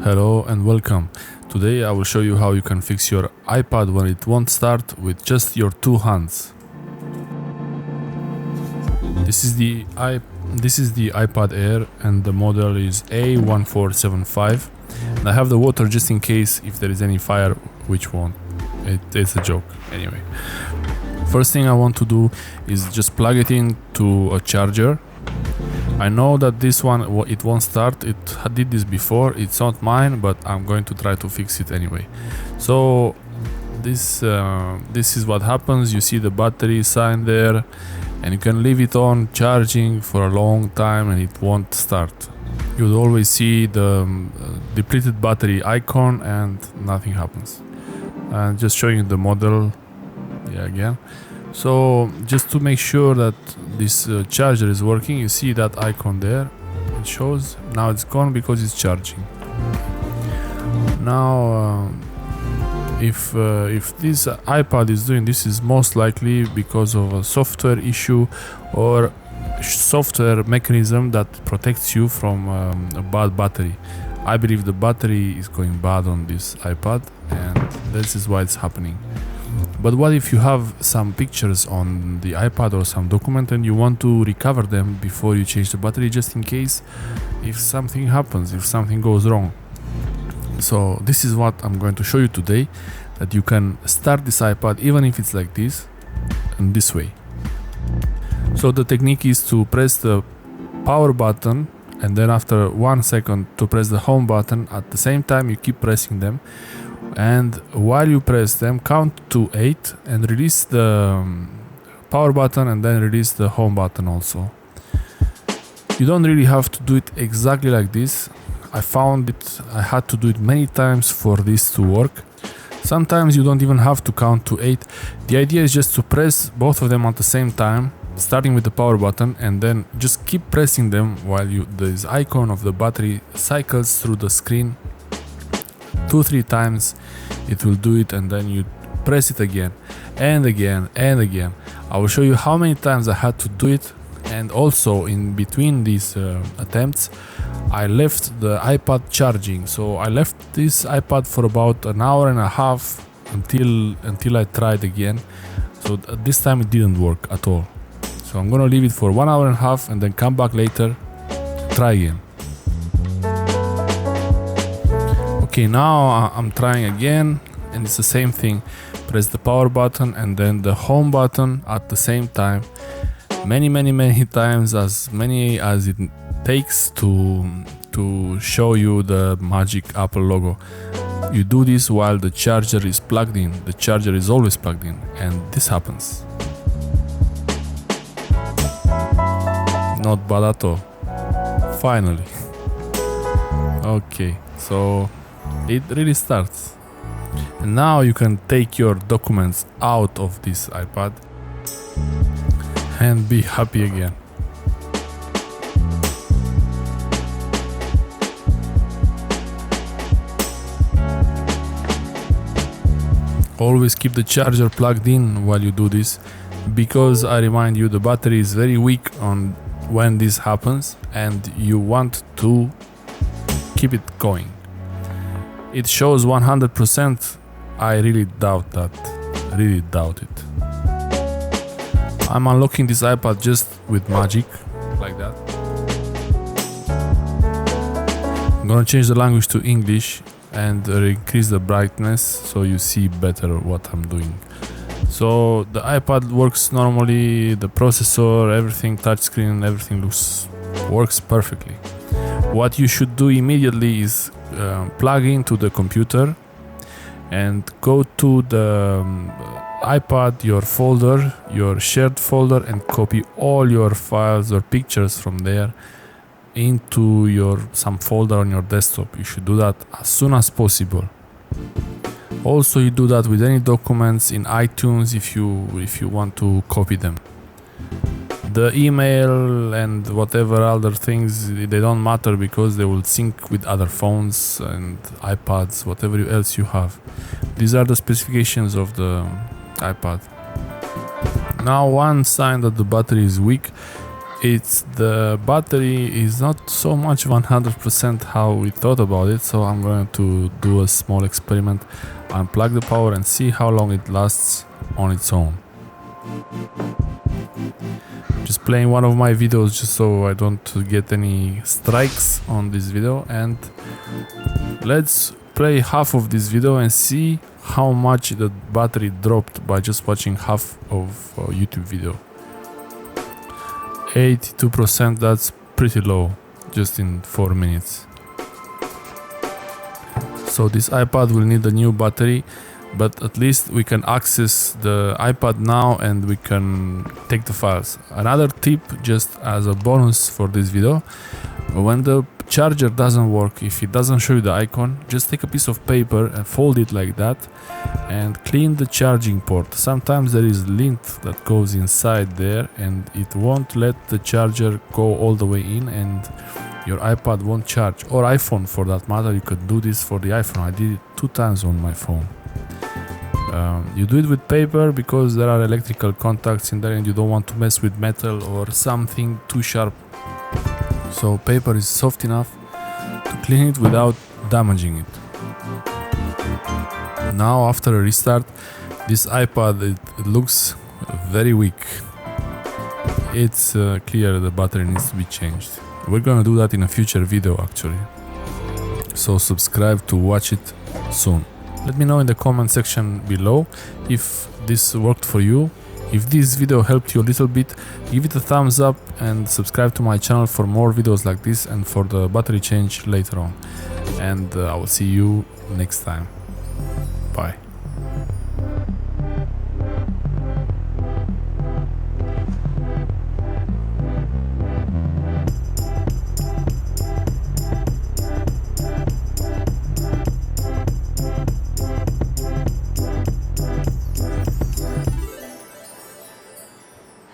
Hello and welcome. Today I will show you how you can fix your iPad when it won't start with just your two hands. This is the iPad Air and the model is A1475. And I have the water just in case if there is any fire, which won't. It's a joke. Anyway, first thing I want to do is just plug it into a charger. I know that this one, it won't start. It did this before. It's not mine, but I'm going to try to fix it anyway. So this is what happens. You see the battery sign there, and you can leave it on charging for a long time and it won't start. You'll always see the depleted battery icon and nothing happens. And just showing you the model again. So just to make sure that this charger is working, you see that icon there. It shows now it's gone because it's charging. Now if this iPad is doing this, is most likely because of a software issue or software mechanism that protects you from a bad battery. I believe the battery is going bad on this iPad, and this is why it's happening. But what if you have some pictures on the iPad or some document and you want to recover them before you change the battery, just in case if something happens, if something goes wrong? So this is what I'm going to show you today, that you can start this iPad even if it's like this, in this way. So the technique is to press the power button and then after 1 second to press the home button. At the same time you keep pressing them, and while you press them, count to 8 and release the power button and then release the home button also. You don't really have to do it exactly like this. I found it, I had to do it many times for this to work. Sometimes you don't even have to count to 8. The idea is just to press both of them at the same time, starting with the power button, and then just keep pressing them while this icon of the battery cycles through the screen 2-3 times. It will do it, and then you press it again and again and again. I will show you how many times I had to do it, and also in between these attempts I left the iPad charging. So I left this iPad for about an hour and a half until I tried again. So this time it didn't work at all. So I'm gonna leave it for 1 hour and a half and then come back later, try again. Okay, now I'm trying again, and it's the same thing. Press the power button and then the home button at the same time. Many times, as many as it takes to show you the magic Apple logo. You do this while the charger is plugged in. The charger is always plugged in, and this happens. Not bad at all. Finally. Okay, so it really starts. And now you can take your documents out of this iPad and be happy again. Always keep the charger plugged in while you do this, because I remind you, the battery is very weak on when this happens and you want to keep it going. It shows 100%. I really doubt that. Really doubt it. I'm unlocking this iPad just with magic, like that. I'm gonna change the language to English and increase the brightness so you see better what I'm doing. So the iPad works normally, the processor, everything, touchscreen, everything works perfectly. What you should do immediately is plug into the computer and go to the iPad, your folder, your shared folder, and copy all your files or pictures from there into some folder on your desktop. You should do that as soon as possible. Also, you do that with any documents in iTunes if you want to copy them. The email and whatever other things, they don't matter because they will sync with other phones and iPads, whatever else you have. These are the specifications of the iPad. Now, one sign that the battery is weak it's the battery is not so much 100% how we thought about it, so I'm going to do a small experiment, unplug the power and see how long it lasts on its own. Just playing one of my videos just so I don't get any strikes on this video, and let's play half of this video and see how much the battery dropped by just watching half of a YouTube video. 82%, that's pretty low, just in 4 minutes. So this iPad will need a new battery, but at least we can access the iPad now and we can take the files. Another tip, just as a bonus for this video, when the charger doesn't work, if it doesn't show you the icon, just take a piece of paper and fold it like that and clean the charging port. Sometimes there is lint that goes inside there and it won't let the charger go all the way in and your iPad won't charge, or iPhone for that matter. You could do this for the iPhone. I did it 2 times on my phone. You do it with paper because there are electrical contacts in there and you don't want to mess with metal or something too sharp. So paper is soft enough to clean it without damaging it. Now after a restart, this iPad it looks very weak. It's clear the battery needs to be changed. We're gonna do that in a future video actually. So subscribe to watch it soon. Let me know in the comment section below if this worked for you. If this video helped you a little bit, give it a thumbs up and subscribe to my channel for more videos like this and for the battery change later on. And I will see you next time. Bye.